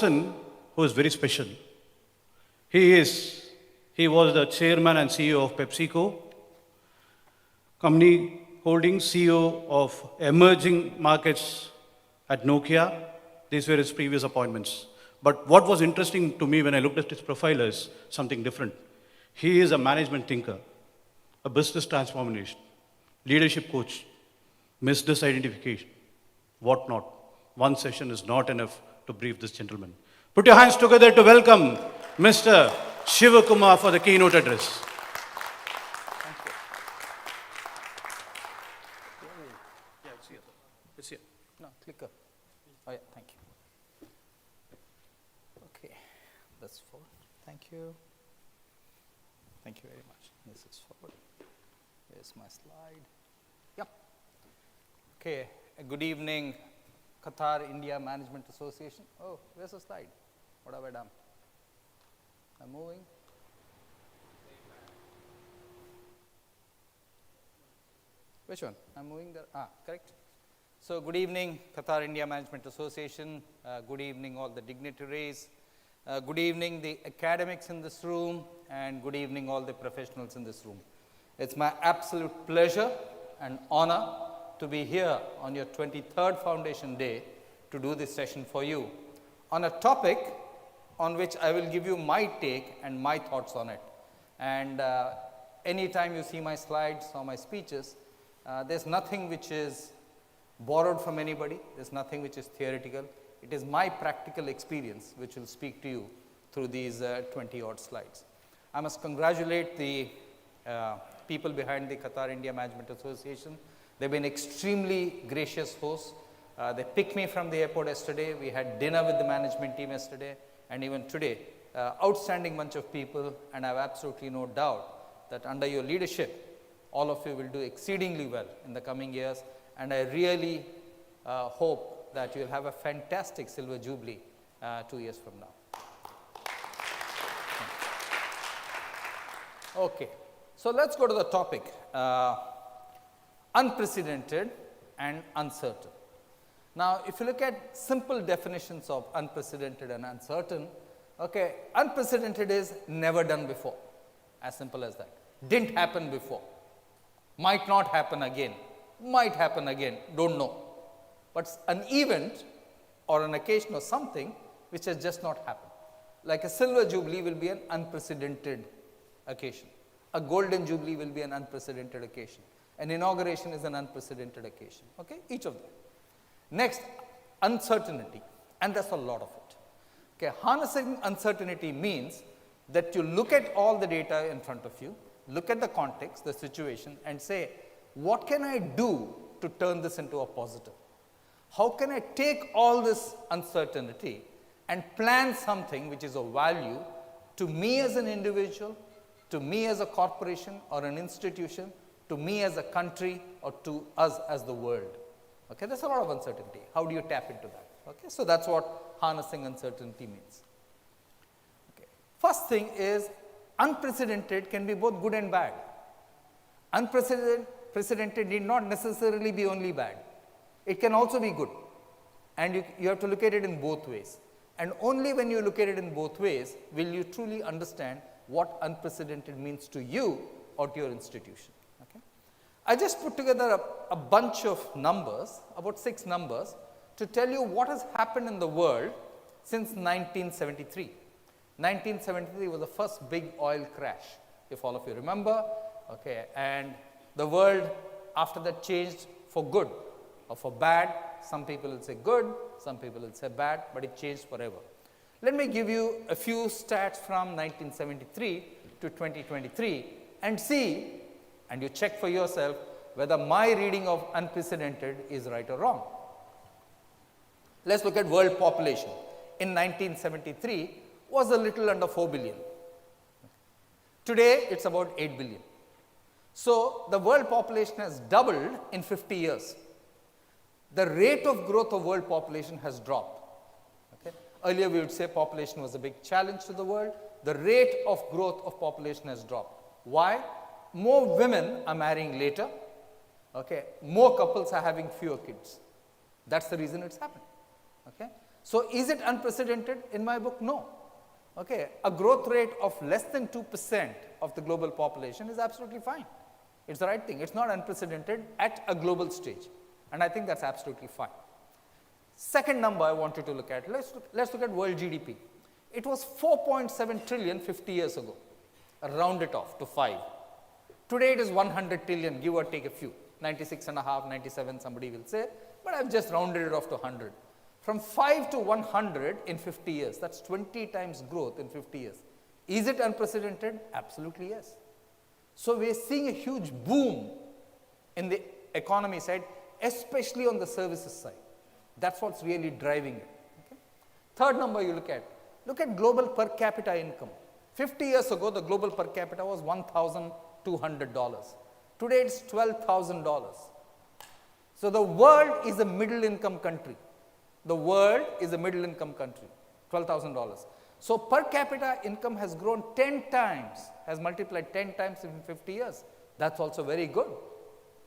person who is very special. He was the chairman and CEO of PepsiCo, company holding CEO of emerging markets at Nokia. These were his previous appointments. But what was interesting to me when I looked at his profile is something different. He is a management thinker, a business transformation, leadership coach, misidentification, whatnot. One session is not enough to brief this gentleman. Put your hands together to welcome Mr. Shivakumar for the keynote address. Yeah, it's here. It's here. No, clicker. Oh, yeah, thank you. Okay, that's forward. Thank you. Thank you very much. This is forward. Here's my slide. Yep. Okay, good evening, Qatar India Management Association. Oh, where's the slide? What have I done? I'm moving. Which one? I'm moving there. Correct. So, good evening, Qatar India Management Association. Good evening, all the dignitaries. Good evening, the academics in this room, and good evening, all the professionals in this room. It's my absolute pleasure and honor to be here on your 23rd Foundation Day to do this session for you on a topic on which I will give you my take and my thoughts on it. And anytime you see my slides or my speeches, there's nothing which is borrowed from anybody. There's nothing which is theoretical. It is my practical experience which will speak to you through these 20-odd slides. I must congratulate the people behind the Qatar India Management Association. They've been extremely gracious hosts. They picked me from the airport yesterday. We had dinner with the management team yesterday, and even today. Outstanding bunch of people, and I have absolutely no doubt that under your leadership, all of you will do exceedingly well in the coming years, and I really hope that you will have a fantastic Silver Jubilee 2 years from now. Okay, so let's go to the topic, unprecedented and uncertain. Now, if you look at simple definitions of unprecedented and uncertain, okay, unprecedented is never done before, as simple as that. Didn't happen before, might not happen again, might happen again, don't know. But an event or an occasion or something which has just not happened. Like a Silver Jubilee will be an unprecedented occasion. A Golden Jubilee will be an unprecedented occasion. An inauguration is an unprecedented occasion, okay, each of them. Next, uncertainty, and there's a lot of it. Okay, harnessing uncertainty means that you look at all the data in front of you, look at the context, the situation, and say, what can I do to turn this into a positive? How can I take all this uncertainty and plan something which is of value to me as an individual, to me as a corporation or an institution, to me as a country, or to us as the world? Okay, there's a lot of uncertainty. How do you tap into that? Okay, so that's what harnessing uncertainty means. Okay. First thing is, unprecedented can be both good and bad. Unprecedented need not necessarily be only bad. It can also be good. And you have to look at it in both ways. And only when you look at it in both ways will you truly understand what unprecedented means to you or to your institution. Okay. I just put together a bunch of numbers, about 6 numbers, to tell you what has happened in the world since 1973. 1973 was the first big oil crash, if all of you remember. Okay, and the world after that changed for good or for bad. Some people will say good, some people will say bad, but it changed forever. Let me give you a few stats from 1973 to 2023 and see, and you check for yourself whether my reading of unprecedented is right or wrong. Let's look at world population. In 1973 was a little under 4 billion. Today it's about 8 billion. So the world population has doubled in 50 years. The rate of growth of world population has dropped. Okay. Earlier we would say population was a big challenge to the world. The rate of growth of population has dropped. Why? More women are marrying later. Okay. More couples are having fewer kids. That's the reason it's happened. Okay. So is it unprecedented? In my book, no. Okay, a growth rate of less than 2% of the global population is absolutely fine. It's the right thing. It's not unprecedented at a global stage. And I think that's absolutely fine. Second number I want you to look at, let's look at world GDP. It was 4.7 trillion 50 years ago. Round it off to 5. Today it is 100 trillion, give or take a few. 96 and a half, 97 somebody will say, but I've just rounded it off to 100. From 5 to 100 in 50 years, that's 20 times growth in 50 years. Is it unprecedented? Absolutely yes. So we are seeing a huge boom in the economy side, especially on the services side. That's what's really driving it. Okay? Third number you look at global per capita income. 50 years ago, the global per capita was $1,200. Today it's $12,000. So the world is a middle income country. The world is a middle income country, $12,000. So per capita income has grown 10 times, has multiplied 10 times in 50 years. That's also very good.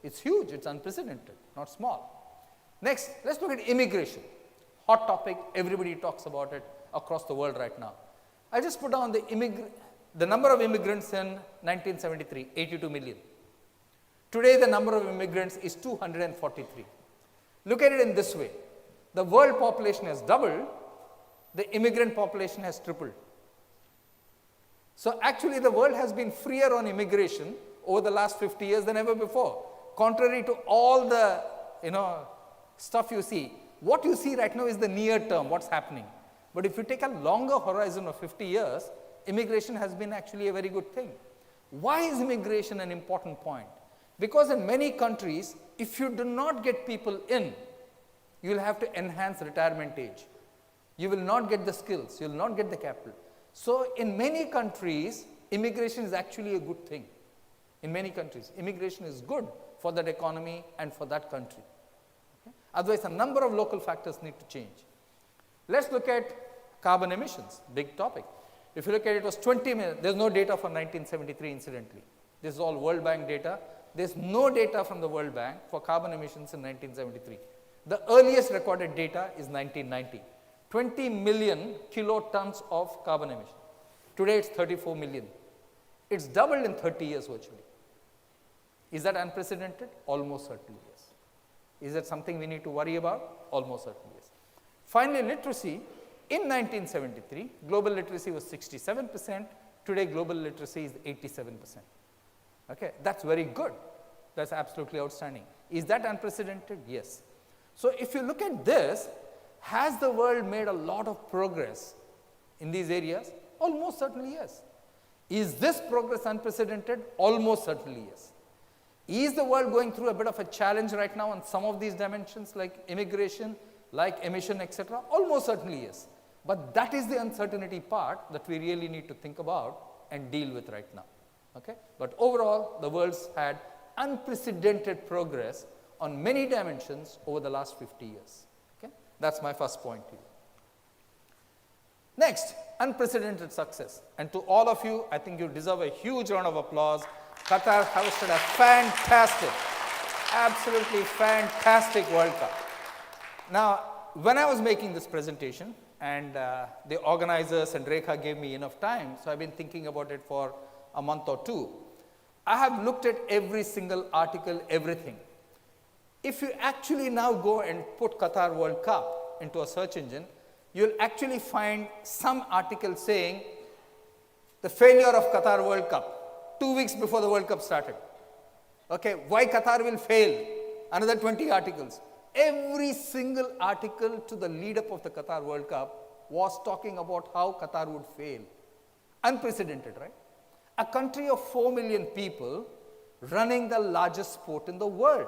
It's huge, it's unprecedented, not small. Next, let's look at immigration. Hot topic, everybody talks about it across the world right now. I just put down the number of immigrants in 1973, 82 million. Today the number of immigrants is 243. Look at it in this way. The world population has doubled, the immigrant population has tripled. So actually the world has been freer on immigration over the last 50 years than ever before. Contrary to all the stuff you see, what you see right now is the near term, what's happening. But if you take a longer horizon of 50 years, immigration has been actually a very good thing. Why is immigration an important point? Because in many countries, if you do not get people in, you will have to enhance retirement age. You will not get the skills, you will not get the capital. So in many countries, immigration is actually a good thing. In many countries, immigration is good for that economy and for that country. Okay? Otherwise, a number of local factors need to change. Let's look at carbon emissions, big topic. If you look at it, it was 20 million. There's no data for 1973, incidentally. This is all World Bank data. There's no data from the World Bank for carbon emissions in 1973. The earliest recorded data is 1990. 20 million kilotons of carbon emission. Today it's 34 million. It's doubled in 30 years virtually. Is that unprecedented? Almost certainly yes. Is that something we need to worry about? Almost certainly yes. Finally, literacy. In 1973, global literacy was 67%. Today, global literacy is 87%. Okay, that's very good. That's absolutely outstanding. Is that unprecedented? Yes. So if you look at this, has the world made a lot of progress in these areas? Almost certainly yes. Is this progress unprecedented? Almost certainly yes. Is the world going through a bit of a challenge right now on some of these dimensions like immigration, like emission, etc.? Almost certainly yes. But that is the uncertainty part that we really need to think about and deal with right now. Okay? But overall, the world's had unprecedented progress on many dimensions over the last 50 years. Okay? That's my first point to you. Next, unprecedented success. And to all of you, I think you deserve a huge round of applause. Qatar hosted a fantastic, absolutely fantastic World Cup. Now, when I was making this presentation, and the organizers and Rekha gave me enough time, so I've been thinking about it for a month or two. I have looked at every single article, everything. If you actually now go and put Qatar World Cup into a search engine, you'll actually find some article saying the failure of Qatar World Cup 2 weeks before the World Cup started. Okay, why Qatar will fail? Another 20 articles. Every single article to the lead up of the Qatar World Cup was talking about how Qatar would fail. Unprecedented, right? A country of 4 million people running the largest sport in the world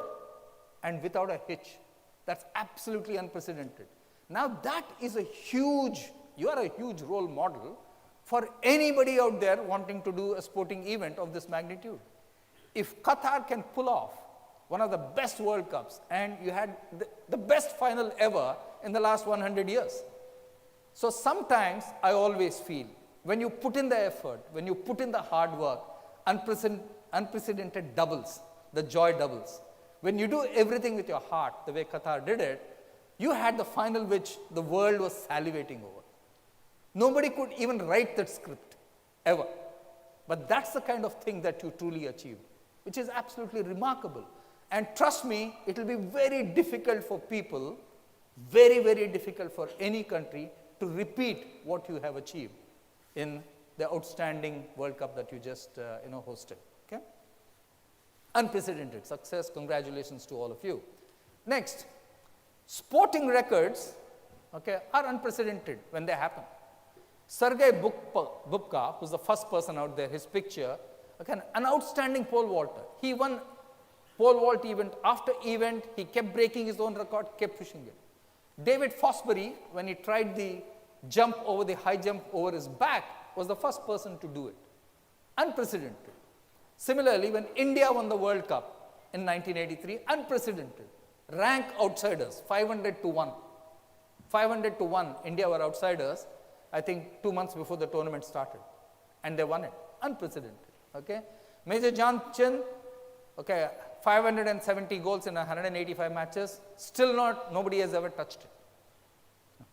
and without a hitch. That's absolutely unprecedented. Now that is a huge, you are a huge role model for anybody out there wanting to do a sporting event of this magnitude. If Qatar can pull off one of the best World Cups, and you had the best final ever in the last 100 years. So sometimes I always feel, when you put in the effort, when you put in the hard work, unprecedented doubles, the joy doubles. When you do everything with your heart, the way Qatar did it, You had the final which the world was salivating over. Nobody could even write that script, ever. But that's the kind of thing that you truly achieved, which is absolutely remarkable. And trust me, it will be very difficult for people, very, very difficult for any country to repeat what you have achieved in the outstanding World Cup that you just hosted. Okay? Unprecedented success. Congratulations to all of you. Next, sporting records, okay, are unprecedented when they happen. Sergei Bubka, who's the first person out there, his picture, okay, an outstanding pole vaulter. He won pole vault event after event. He kept breaking his own record, kept pushing it. David Fosbury, when he tried the jump over the high jump over his back, was the first person to do it. Unprecedented. Similarly, when India won the World Cup in 1983, unprecedented. Rank outsiders, 500 to 1. 500 to 1, India were outsiders, I think 2 months before the tournament started. And they won it. Unprecedented. Okay? Major Dhyan, okay, 570 goals in 185 matches, still nobody has ever touched it.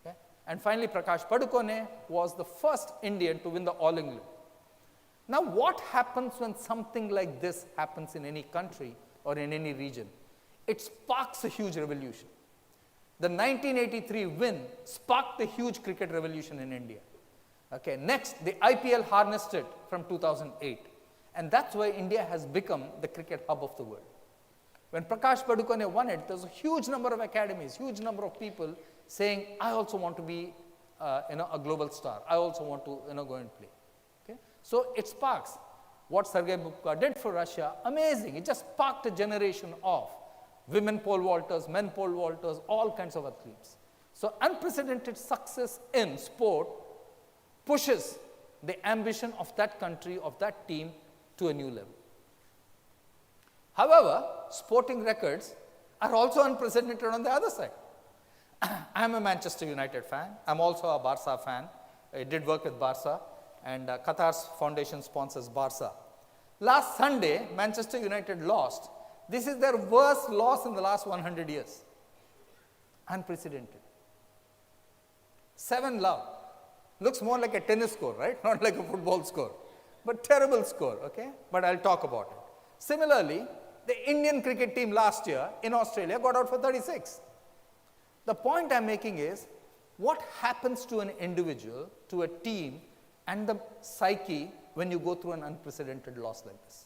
Okay? And finally, Prakash Padukone was the first Indian to win the All England. Now, what happens when something like this happens in any country or in any region? It sparks a huge revolution. The 1983 win sparked a huge cricket revolution in India. Okay, next, the IPL harnessed it from 2008. And that's why India has become the cricket hub of the world. When Prakash Padukone won it, there was a huge number of academies, huge number of people saying, I also want to be a global star. I also want to go and play. Okay? So it sparks. What Sergei Bubka did for Russia, amazing. It just sparked a generation of women pole vaulters, men pole vaulters, all kinds of athletes. So unprecedented success in sport pushes the ambition of that country, of that team, to a new level. However, sporting records are also unprecedented on the other side. I am a Manchester United fan. I'm also a Barca fan. I did work with Barca, and Qatar's foundation sponsors Barca. Last Sunday, Manchester United lost. This is their worst loss in the last 100 years. Unprecedented. 7-love. Looks more like a tennis score, right? Not like a football score. But terrible score, okay? But I'll talk about it. Similarly, the Indian cricket team last year in Australia got out for 36. The point I'm making is, what happens to an individual, to a team, and the psyche when you go through an unprecedented loss like this?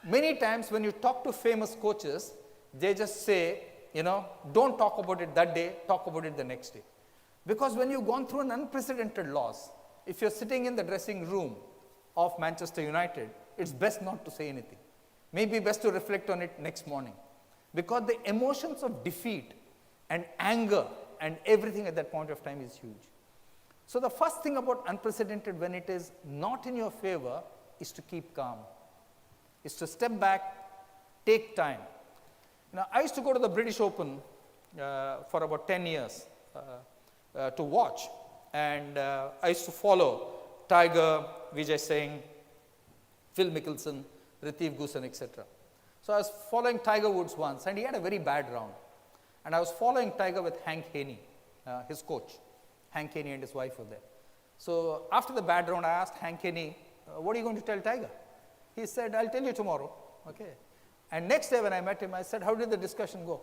Many times when you talk to famous coaches, they just say, don't talk about it that day, talk about it the next day. Because when you've gone through an unprecedented loss, if you're sitting in the dressing room of Manchester United, it's best not to say anything. Maybe best to reflect on it next morning. Because the emotions of defeat and anger and everything at that point of time is huge. So the first thing about unprecedented when it is not in your favor is to keep calm, is to step back, take time. I used to go to the British Open for about 10 years to watch, and I used to follow Tiger, Vijay Singh, Phil Mickelson, Retief Goosen, etc. So I was following Tiger Woods once, and he had a very bad round. And I was following Tiger with Hank Haney, his coach. Hank Haney and his wife were there. So after the bad round, I asked Hank Haney, what are you going to tell Tiger? He said, I'll tell you tomorrow. Okay. And next day when I met him, I said, how did the discussion go?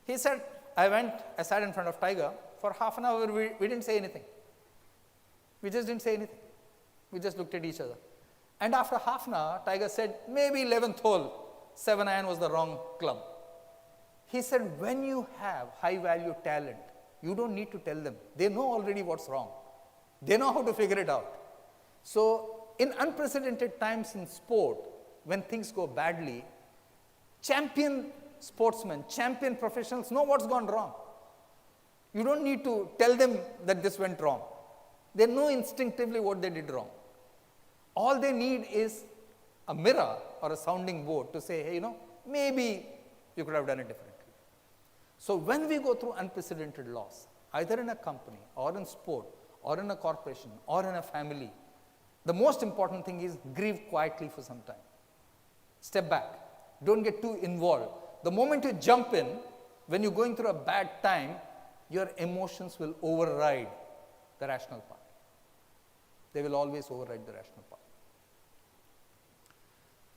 He said, I sat in front of Tiger. For half an hour, we didn't say anything. We just didn't say anything. We just looked at each other. And after half an hour, Tiger said, maybe 11th hole, 7-iron was the wrong club. He said, when you have high-value talent, you don't need to tell them. They know already what's wrong. They know how to figure it out. So, in unprecedented times in sport, when things go badly, champion sportsmen, champion professionals know what's gone wrong. You don't need to tell them that this went wrong. They know instinctively what they did wrong. All they need is a mirror or a sounding board to say, hey, maybe you could have done it differently. So when we go through unprecedented loss, either in a company or in sport or in a corporation or in a family, the most important thing is grieve quietly for some time. Step back. Don't get too involved. The moment you jump in, when you're going through a bad time, your emotions will override the rational part. They will always override the rational part.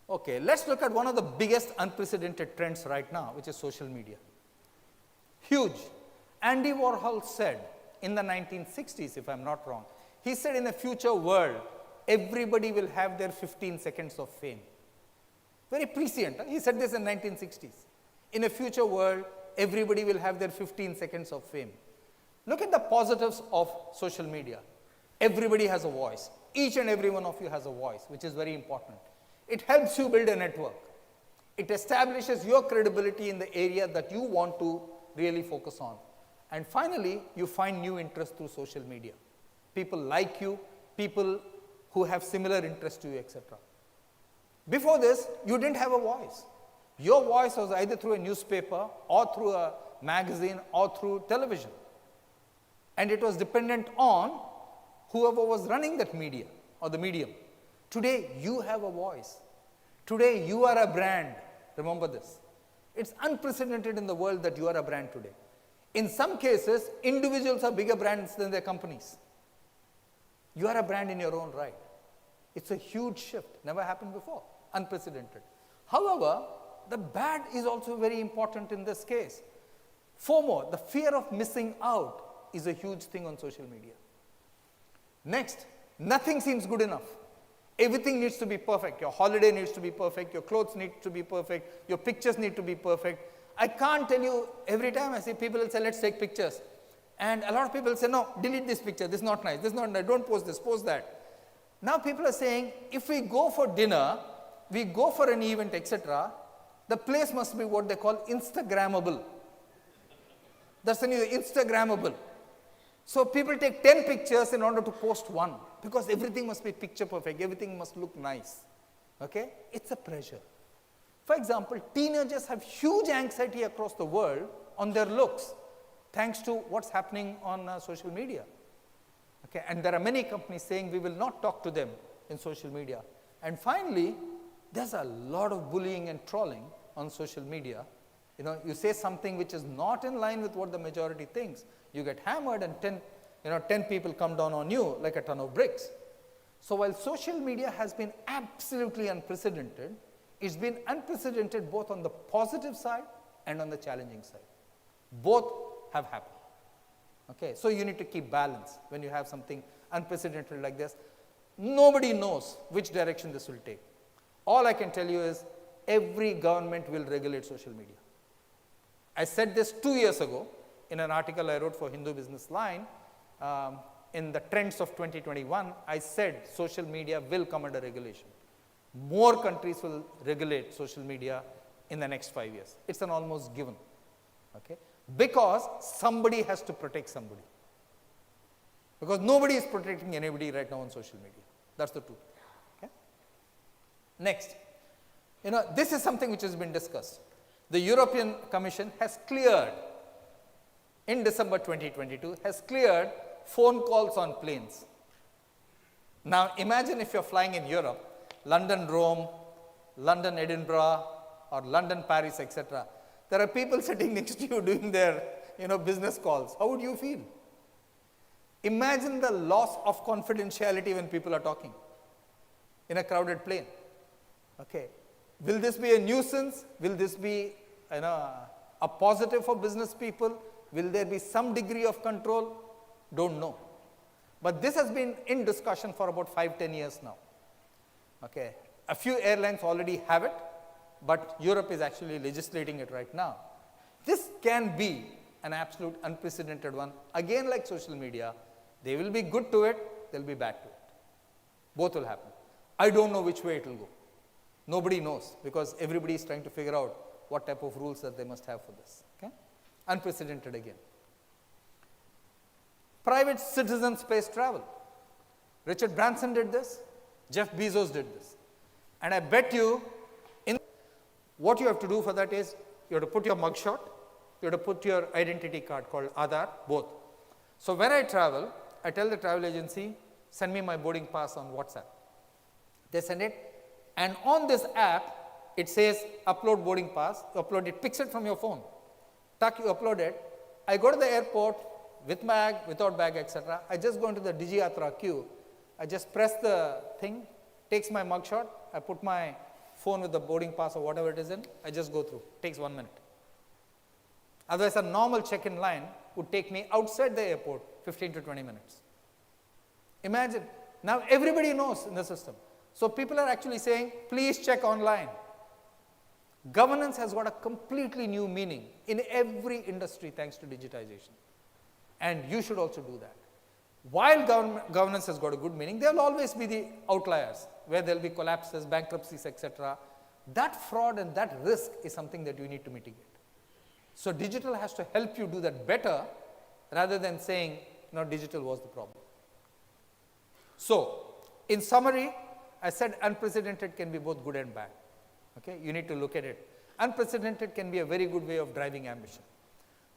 Okay, let's look at one of the biggest unprecedented trends right now, which is social media. Huge. Andy Warhol said in the 1960s, if I'm not wrong, he said in a future world, everybody will have their 15 seconds of fame. Very prescient. Huh? He said this in 1960s. In a future world, everybody will have their 15 seconds of fame. Look at the positives of social media. Everybody has a voice. Each and every one of you has a voice, which is very important. It helps you build a network. It establishes your credibility in the area that you want to really focus on. And finally, you find new interests through social media. People like you, people who have similar interests to you, etc. Before this, you didn't have a voice. Your voice was either through a newspaper or through a magazine or through television. And it was dependent on whoever was running that media or the medium. Today, you have a voice. Today, you are a brand. Remember this. It's unprecedented in the world that you are a brand today. In some cases, individuals are bigger brands than their companies. You are a brand in your own right. It's a huge shift. Never happened before. Unprecedented. However, the bad is also very important in this case. FOMO, the fear of missing out, is a huge thing on social media. Next, nothing seems good enough. Everything needs to be perfect. Your holiday needs to be perfect. Your clothes need to be perfect. Your pictures need to be perfect. I can't tell you, every time I see people will say, let's take pictures. And a lot of people say, no, delete this picture. This is not nice. This is not nice. Don't post this, post that. Now people are saying, if we go for dinner, we go for an event, etc., the place must be what they call Instagrammable. That's the new Instagrammable. So people take 10 pictures in order to post one, because everything must be picture perfect, everything must look nice. Okay? It's a pressure. For example, teenagers have huge anxiety across the world on their looks, thanks to what's happening on social media. Okay? And there are many companies saying we will not talk to them in social media. And finally, there's a lot of bullying and trolling on social media. You know, you say something which is not in line with what the majority thinks, you get hammered and 10 people come down on you like a ton of bricks. So while social media has been absolutely unprecedented, it's been unprecedented both on the positive side and on the challenging side. Both have happened. Okay, so you need to keep balance when you have something unprecedented like this. Nobody knows which direction this will take. All I can tell you is every government will regulate social media. I said this 2 years ago in an article I wrote for Hindu Business Line. In the trends of 2021, I said social media will come under regulation. More countries will regulate social media in the next 5 years. It's an almost given. Okay? Because somebody has to protect somebody. Because nobody is protecting anybody right now on social media. That's the truth. Okay? Next, this is something which has been discussed. The European Commission has cleared, in December 2022, has cleared phone calls on planes. Now imagine if you're flying in Europe, London, Rome, London, Edinburgh, or London, Paris, etc. There are people sitting next to you doing their business calls. How would you feel? Imagine the loss of confidentiality when people are talking in a crowded plane. Okay. Will this be a nuisance? Will this be a positive for business people? Will there be some degree of control? Don't know. But this has been in discussion for about 5-10 years now. Okay. A few airlines already have it, but Europe is actually legislating it right now. This can be an absolute unprecedented one. Again, like social media, they will be good to it, they'll be bad to it. Both will happen. I don't know which way it will go. Nobody knows, because everybody is trying to figure out what type of rules that they must have for this. Okay? Unprecedented again. Private citizen space travel. Richard Branson did this. Jeff Bezos did this. And I bet you, what you have to do for that is, you have to put your mugshot, you have to put your identity card called Aadhaar, both. So when I travel, I tell the travel agency, send me my boarding pass on WhatsApp. They send it. And on this app, it says upload boarding pass, upload it, picks it from your phone. tuck, you upload it. I go to the airport with bag, without bag, etc. I just go into the DigiYatra queue. I just press the thing, takes my mugshot. I put my phone with the boarding pass or whatever it is in. I just go through. Takes 1 minute. Otherwise, a normal check-in line would take me outside the airport 15 to 20 minutes. Imagine. Now everybody knows in the system. So people are actually saying, please check online. Governance has got a completely new meaning in every industry thanks to digitization. And you should also do that. While governance has got a good meaning, there will always be the outliers where there will be collapses, bankruptcies, etc. That fraud and that risk is something that you need to mitigate. So digital has to help you do that better rather than saying, no, digital was the problem. So, in summary, I said unprecedented can be both good and bad. Okay? You need to look at it. Unprecedented can be a very good way of driving ambition.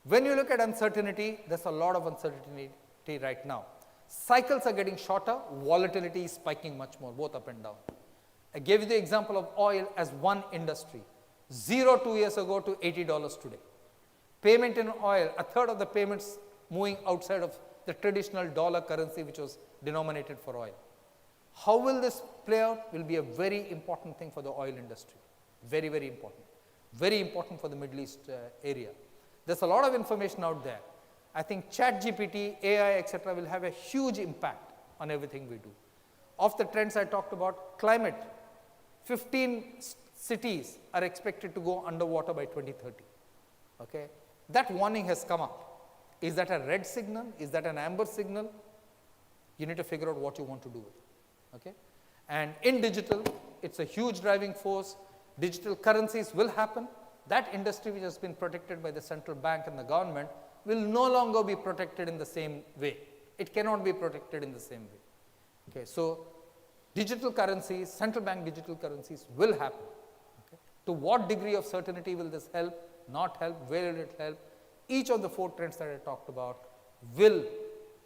When you look at uncertainty, there's a lot of uncertainty right now. Cycles are getting shorter, volatility is spiking much more, both up and down. I gave you the example of oil as one industry. 0 2 years ago to $80 today. Payment in oil, a third of the payments moving outside of the traditional dollar currency which was denominated for oil. How will this play out will be a very important thing for the oil industry. Very, very important. Very important for the Middle East area. There's a lot of information out there. I think ChatGPT, AI, etc. will have a huge impact on everything we do. Of the trends I talked about, climate, 15 cities are expected to go underwater by 2030. Okay? That warning has come up. Is that a red signal? Is that an amber signal? You need to figure out what you want to do with it. Okay? And in digital, it's a huge driving force. Digital currencies will happen. That industry which has been protected by the central bank and the government will no longer be protected in the same way. It cannot be protected in the same way. Okay, so digital currencies, central bank digital currencies will happen. Okay. To what degree of certainty will this help, not help, where will it help? Each of the 4 trends that I talked about will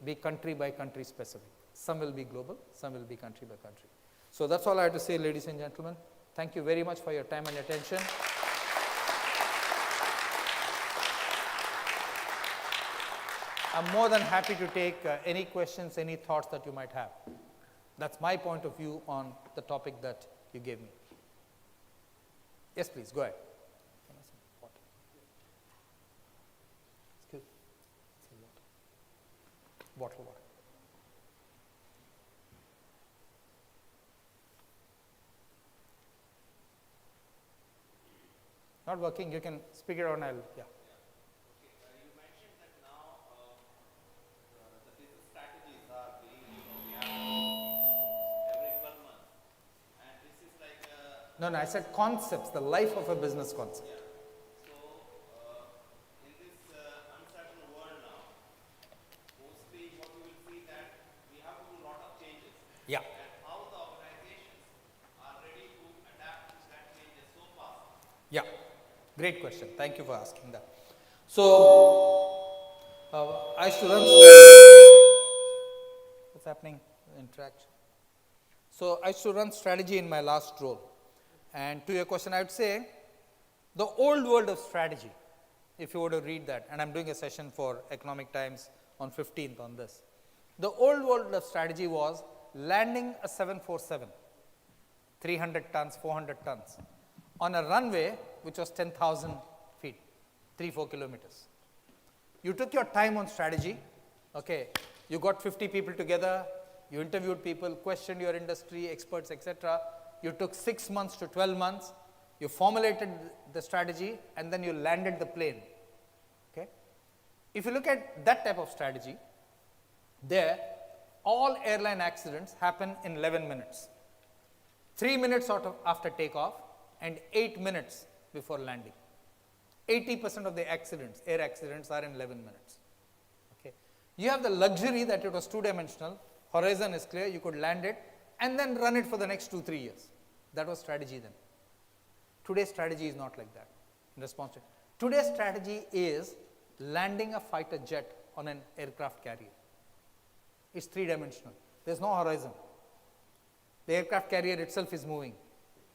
be country by country specific. Some will be global, some will be country by country. So that's all I have to say, ladies and gentlemen. Thank you very much for your time and attention. I'm more than happy to take any questions, any thoughts that you might have. That's my point of view on the topic that you gave me. Yes, please, go ahead. Excuse me. Water. Not working, you can speak it on, yeah. No, I said concepts, the life of a business concept. Yeah. So, in this uncertain world now, mostly what we will see that we have to do a lot of changes. Yeah. And how the organizations are ready to adapt to that changes so fast. Yeah, great question. Thank you for asking that. So, I used to run. What's happening? Interaction. So, I used to run strategy in my last role. And to your question, I would say the old world of strategy, if you were to read that, and I'm doing a session for Economic Times on 15th on this. The old world of strategy was landing a 747, 300 tons, 400 tons, on a runway which was 10,000 feet, 3-4 kilometers. You took your time on strategy, okay, you got 50 people together, you interviewed people, questioned your industry, experts, etc. You took 6 months to 12 months, you formulated the strategy, and then you landed the plane. Okay? If you look at that type of strategy, there, all airline accidents happen in 11 minutes. 3 minutes after takeoff, and 8 minutes before landing. 80% of the accidents, air accidents, are in 11 minutes. Okay? You have the luxury that it was 2-dimensional, horizon is clear, you could land it, and then run it for the next 2-3 years. That was strategy then. Today's strategy is not like that. In response to today's strategy is landing a fighter jet on an aircraft carrier. It's 3-dimensional. There's no horizon. The aircraft carrier itself is moving.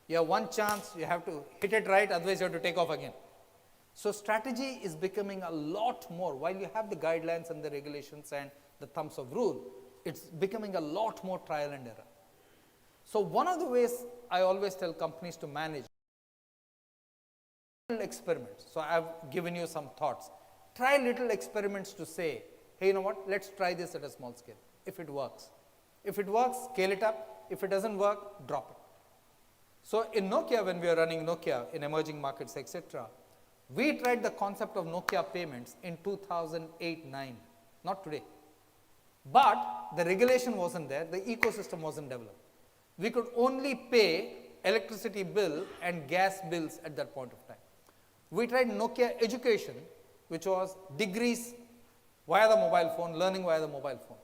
You have one chance, you have to hit it right, otherwise you have to take off again. So strategy is becoming a lot more. While you have the guidelines and the regulations and the thumbs of rule, it's becoming a lot more trial and error. So one of the ways I always tell companies to manage little experiments. So I've given you some thoughts. Try little experiments to say, hey, you know what, let's try this at a small scale, if it works. If it works, scale it up. If it doesn't work, drop it. So in Nokia, when we were running Nokia in emerging markets, etc., we tried the concept of Nokia payments in 2008-9, not today. But the regulation wasn't there, the ecosystem wasn't developed. We could only pay electricity bill and gas bills at that point of time. We tried Nokia Education, which was degrees via the mobile phone, learning via the mobile phone.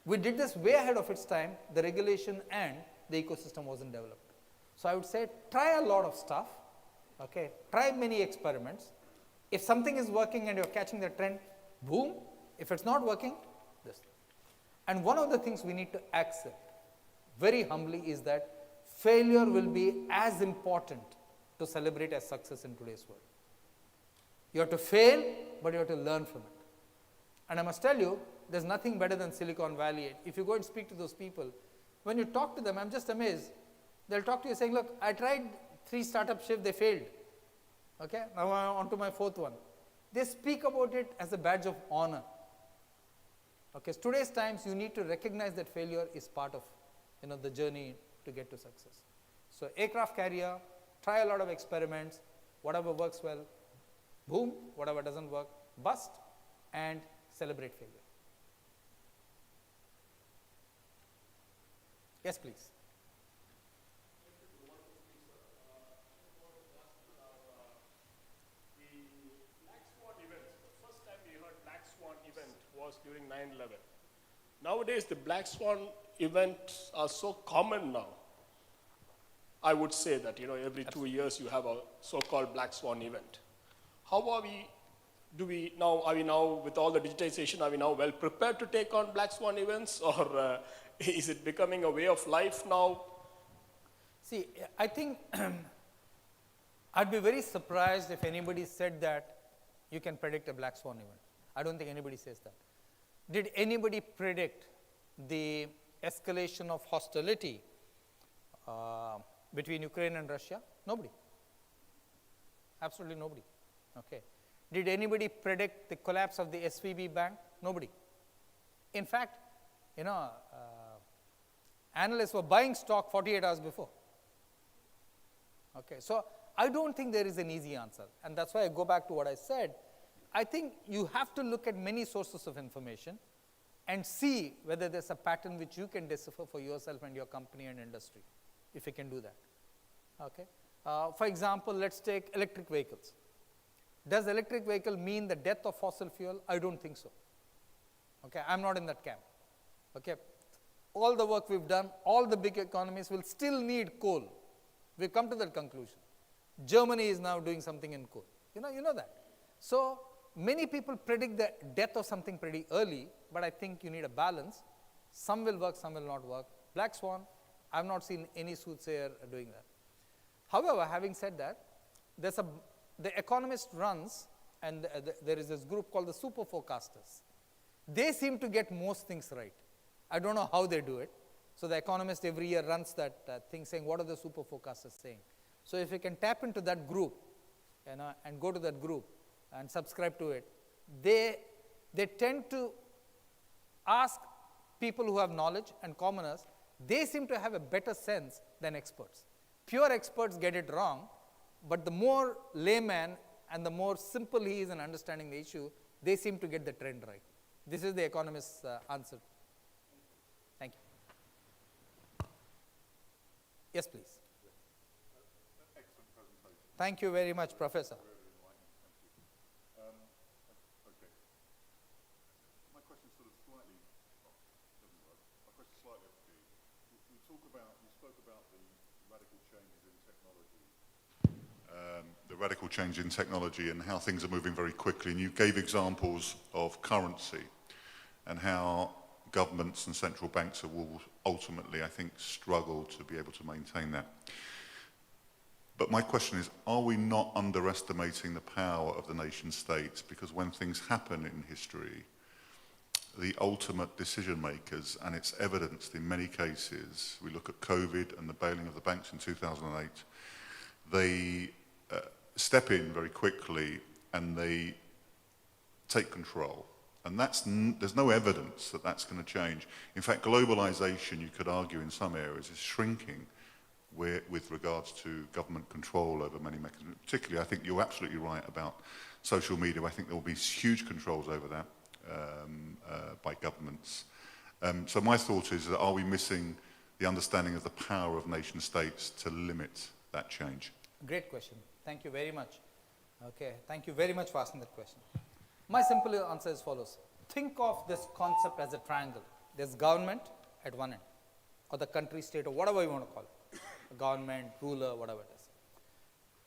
We did this way ahead of its time, the regulation and the ecosystem wasn't developed. So I would say try a lot of stuff, okay? Try many experiments. If something is working and you're catching the trend, boom. If it's not working, this. And one of the things we need to accept very humbly is that failure will be as important to celebrate as success in today's world. You have to fail, but you have to learn from it. And I must tell you, there's nothing better than Silicon Valley. If you go and speak to those people, when you talk to them, I'm just amazed. They'll talk to you saying, look, I tried 3 startups, Shiv, they failed. Okay, now I'm on to my 4th one. They speak about it as a badge of honor. Okay, so today's times, you need to recognize that failure is part of the journey to get to success. So aircraft carrier, try a lot of experiments, whatever works well, boom, whatever doesn't work, bust, and celebrate failure. Yes, please. Was during 9/11. Nowadays, the black swan events are so common now. I would say that every 2 years you have a so-called black swan event. How are we? Are we now with all the digitization? Are we now well prepared to take on black swan events, or is it becoming a way of life now? See, I think I'd be very surprised if anybody said that you can predict a black swan event. I don't think anybody says that. Did anybody predict the escalation of hostility between Ukraine and Russia? Nobody. Absolutely nobody. Okay. Did anybody predict the collapse of the SVB bank? Nobody. In fact, analysts were buying stock 48 hours before. Okay. So I don't think there is an easy answer. And that's why I go back to what I said. I think you have to look at many sources of information and see whether there's a pattern which you can decipher for yourself and your company and industry, if you can do that. Okay. For example, let's take electric vehicles. Does electric vehicle mean the death of fossil fuel? I don't think so. Okay, I'm not in that camp. Okay, all the work we've done, all the big economies will still need coal. We've come to that conclusion. Germany is now doing something in coal. You know that. So many people predict the death of something pretty early, but I think you need a balance. Some will work, some will not work. Black swan, I've not seen any soothsayer doing that. However, having said that, the Economist runs, and there is this group called the super forecasters. They seem to get most things right. I don't know how they do it. So the Economist every year runs that thing saying, what are the super forecasters saying? So if you can tap into that group, and go to that group and subscribe to it, they tend to ask people who have knowledge and commoners. They seem to have a better sense than experts. Pure experts get it wrong, but the more layman and the more simple he is in understanding the issue, they seem to get the trend right. This is the Economist's answer. Thank you. Yes, please. Excellent presentation. Thank you very much, Professor. Okay. My question sort of slightly, doesn't work. My question slightly up to you. You spoke about the radical changes in technology. The radical change in technology and how things are moving very quickly. And you gave examples of currency and how governments and central banks will ultimately, I think, struggle to be able to maintain that. But my question is, are we not underestimating the power of the nation states? Because when things happen in history, the ultimate decision makers, and it's evidenced in many cases, we look at COVID and the bailing of the banks in 2008, they step in very quickly and they take control. And there's no evidence that that's going to change. In fact, globalization, you could argue in some areas, is shrinking with regards to government control over many mechanisms. Particularly, I think you're absolutely right about social media. I think there will be huge controls over that by governments. So my thought is that are we missing the understanding of the power of nation states to limit that change? Great question. Thank you very much. Okay, thank you very much for asking that question. My simple answer is follows. Think of this concept as a triangle. There's government at one end, or the country, state, or whatever you want to call it. Government, ruler, whatever it is.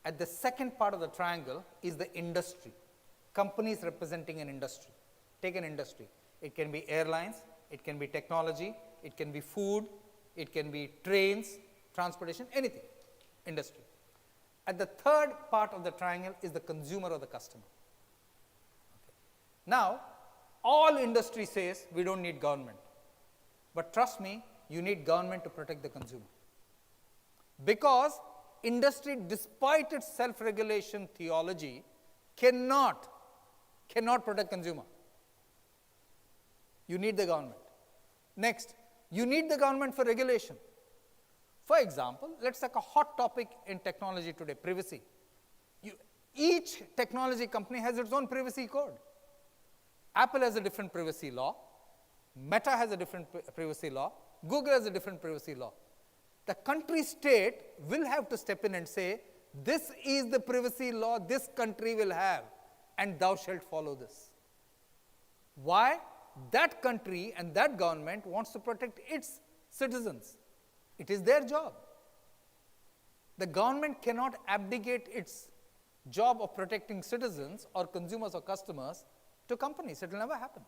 At the second part of the triangle is the industry. Companies representing an industry. Take an industry. It can be airlines, it can be technology, it can be food, it can be trains, transportation, anything. Industry. At the third part of the triangle is the consumer or the customer. Okay. Now, all industry says we don't need government. But trust me, you need government to protect the consumer. Because industry, despite its self-regulation theology, cannot protect consumer. You need the government. Next, you need the government for regulation. For example, let's take a hot topic in technology today, privacy. Each technology company has its own privacy code. Apple has a different privacy law. Meta has a different privacy law. Google has a different privacy law. The country state will have to step in and say, this is the privacy law this country will have, and thou shalt follow this. Why? That country and that government wants to protect its citizens. It is their job. The government cannot abdicate its job of protecting citizens or consumers or customers to companies. It will never happen.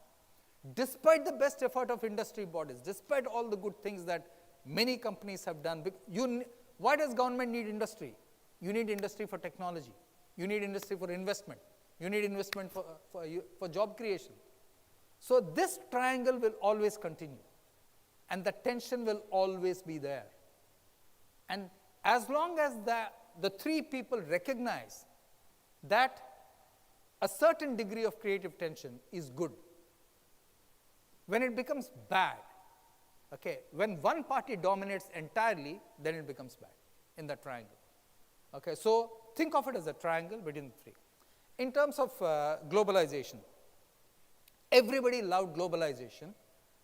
Despite the best effort of industry bodies, despite all the good things that many companies have done, why does government need industry? You need industry for technology. You need industry for investment. You need investment for job creation. So this triangle will always continue. And the tension will always be there. And as long as the three people recognize that a certain degree of creative tension is good, when it becomes bad, okay, when one party dominates entirely, then it becomes bad in the triangle. Okay, so think of it as a triangle between the three. In terms of globalization, everybody loved globalization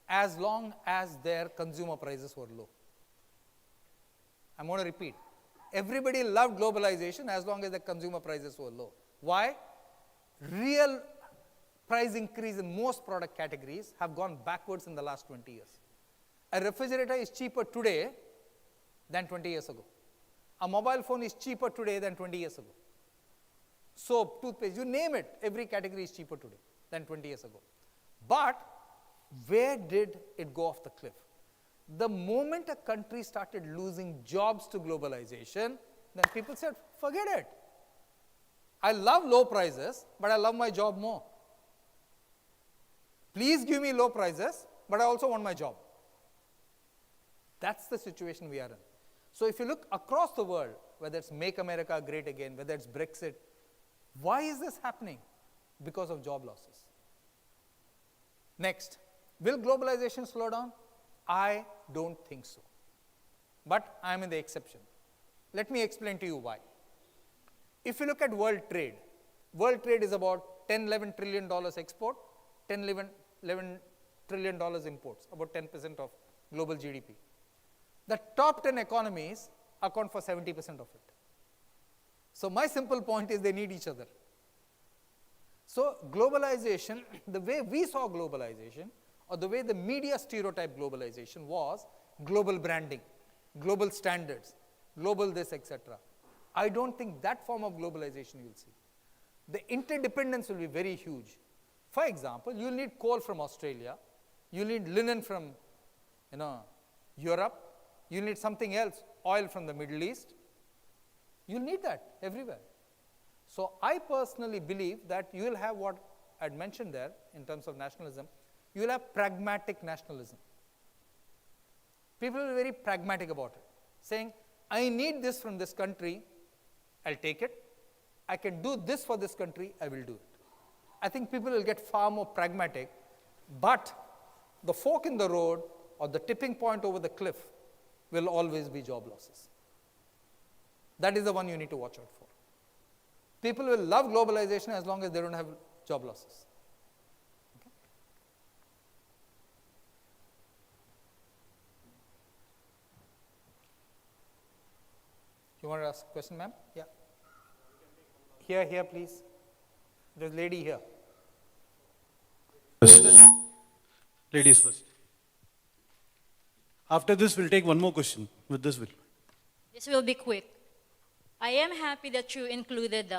as long as their consumer prices were low. I'm going to repeat. Everybody loved globalization as long as the consumer prices were low. Why? Real price increase in most product categories have gone backwards in the last 20 years. A refrigerator is cheaper today than 20 years ago. A mobile phone is cheaper today than 20 years ago. Soap, toothpaste, you name it, every category is cheaper today than 20 years ago. But where did it go off the cliff? The moment a country started losing jobs to globalization, then people said, forget it. I love low prices, but I love my job more. Please give me low prices, but I also want my job. That's the situation we are in. So if you look across the world, whether it's Make America Great Again, whether it's Brexit, why is this happening? Because of job losses. Next, will globalization slow down? I don't think so. But I'm in the exception. Let me explain to you why. If you look at world trade is about $10–11 trillion export, $11 trillion imports, about 10% of global GDP. The top 10 economies account for 70% of it. So my simple point is they need each other. So globalization, the way we saw globalization, or the way the media stereotyped globalization was global branding, global standards, global this, etc. I don't think that form of globalization you will see. The interdependence will be very huge. For example, you'll need coal from Australia, you'll need linen from Europe, you'll need something else, oil from the Middle East. You'll need that everywhere. So I personally believe that you will have what I had mentioned there in terms of nationalism. You will have pragmatic nationalism. People will be very pragmatic about it, saying, I need this from this country, I'll take it. I can do this for this country, I will do it. I think people will get far more pragmatic, but the fork in the road or the tipping point over the cliff will always be job losses. That is the one you need to watch out for. People will love globalization as long as they don't have job losses. Okay? You want to ask a question, ma'am? Yeah. Here, please. There's a lady here. Ladies first. After this, we'll take one more question. With this, we'll. This will be quick. I am happy that you included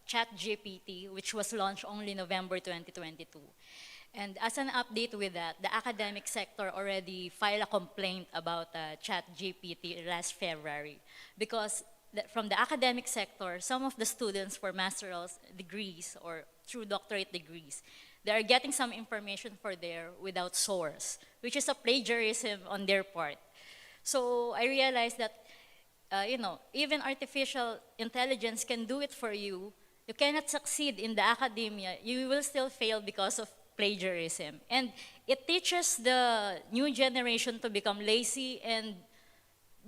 ChatGPT, which was launched only November 2022. And as an update with that, the academic sector already filed a complaint about ChatGPT last February, because from the academic sector, some of the students for master's degrees or through doctorate degrees, they are getting some information for there without source, which is a plagiarism on their part. So I realized that, even artificial intelligence can do it for you. You cannot succeed in the academia. You will still fail because of plagiarism. And it teaches the new generation to become lazy and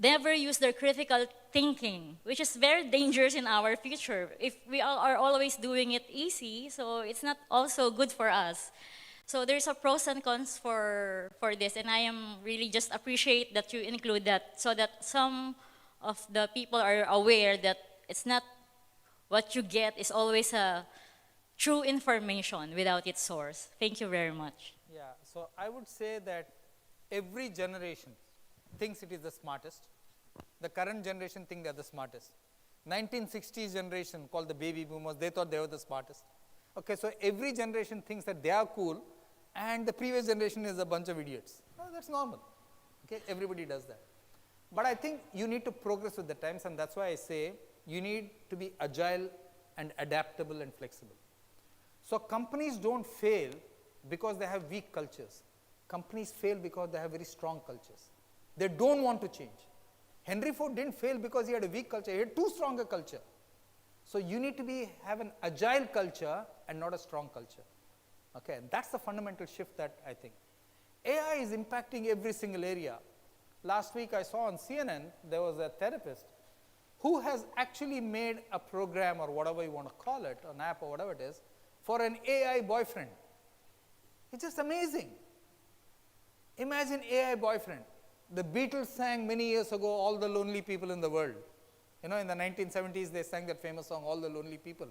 never use their critical thinking, which is very dangerous in our future. If we are always doing it easy, so it's not also good for us. So there's a pros and cons for this, and I am really just appreciate that you include that so that some of the people are aware that it's not what you get is always a true information without its source. Thank you very much. Yeah, so I would say that every generation thinks it is the smartest. The current generation think they're the smartest. 1960s generation called the baby boomers, they thought they were the smartest. Okay, so every generation thinks that they are cool and the previous generation is a bunch of idiots. No, that's normal. Okay, everybody does that. But I think you need to progress with the times, and that's why I say you need to be agile and adaptable and flexible. So companies don't fail because they have weak cultures. Companies fail because they have very strong cultures. They don't want to change. Henry Ford didn't fail because he had a weak culture, he had too strong a culture. So you need to have an agile culture and not a strong culture. Okay, and that's the fundamental shift that I think. AI is impacting every single area. Last week I saw on CNN, there was a therapist who has actually made a program or whatever you want to call it, an app or whatever it is, for an AI boyfriend. It's just amazing. Imagine AI boyfriend. The Beatles sang many years ago, All the Lonely People in the World. In the 1970s, they sang that famous song, All the Lonely People.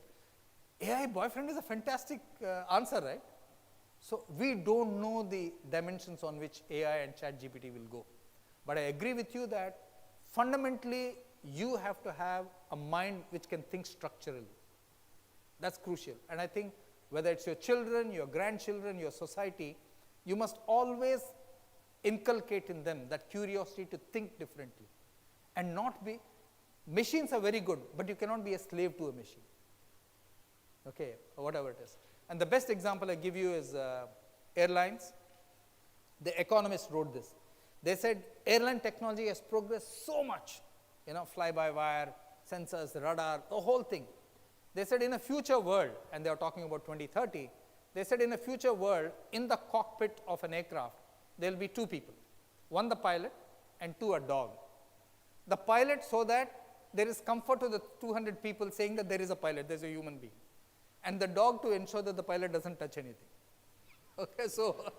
AI boyfriend is a fantastic answer, right? So we don't know the dimensions on which AI and ChatGPT will go. But I agree with you that fundamentally, you have to have a mind which can think structurally. That's crucial. And I think whether it's your children, your grandchildren, your society, you must always inculcate in them that curiosity to think differently and not be, machines are very good, but you cannot be a slave to a machine. Okay, or whatever it is. And the best example I give you is airlines. The Economist wrote this. They said airline technology has progressed so much, fly-by-wire, sensors, radar, the whole thing. They said in a future world, and they are talking about 2030, they said in a future world, in the cockpit of an aircraft, there will be two people, one the pilot and two a dog. The pilot so that there is comfort to the 200 people saying that there is a pilot, there is a human being. And the dog to ensure that the pilot doesn't touch anything. Okay, so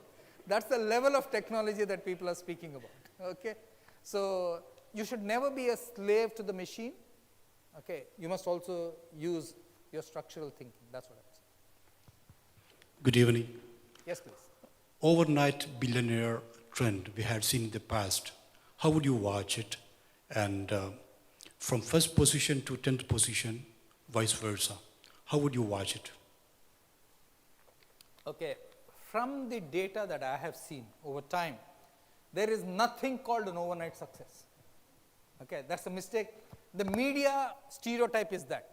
that's the level of technology that people are speaking about. Okay, so you should never be a slave to the machine. Okay, you must also use your structural thinking. That's what I would say. Good evening. Yes, please. Overnight billionaire trend we had seen in the past. How would you watch it? And from first position to 10th position, vice versa. How would you watch it? Okay, from the data that I have seen over time, there is nothing called an overnight success. Okay, that's a mistake the media stereotype is that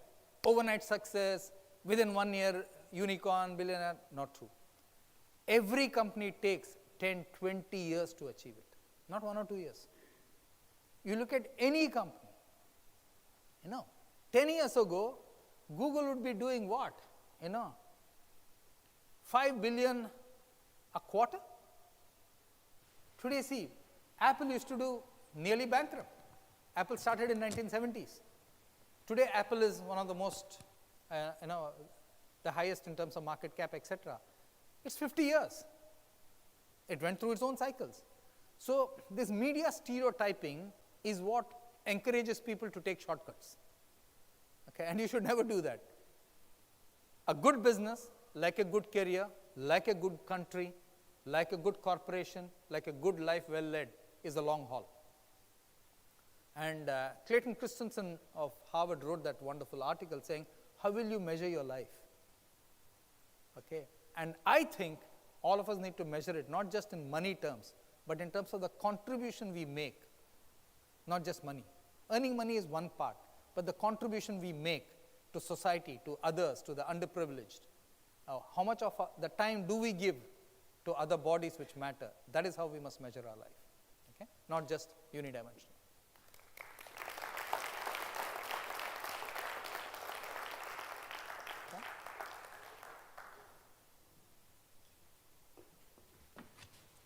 overnight success, within 1 year, unicorn, billionaire, not true. Every company takes 10, 20 years to achieve it, not 1 or 2 years. You look at any company, 10 years ago, Google would be doing what? 5 billion a quarter. Today, see, Apple used to do nearly bankrupt. Apple started in 1970s. Today, Apple is one of the most, the highest in terms of market cap, etc. It's 50 years. It went through its own cycles. So this media stereotyping is what encourages people to take shortcuts. Okay, and you should never do that. A good business, like a good career, like a good country, like a good corporation, like a good life well led, is a long haul. And Clayton Christensen of Harvard wrote that wonderful article saying, how will you measure your life? Okay, and I think all of us need to measure it, not just in money terms, but in terms of the contribution we make, not just money. Earning money is one part, but the contribution we make to society, to others, to the underprivileged. How much of the time do we give to other bodies which matter? That is how we must measure our life, okay? Not just unidimensional.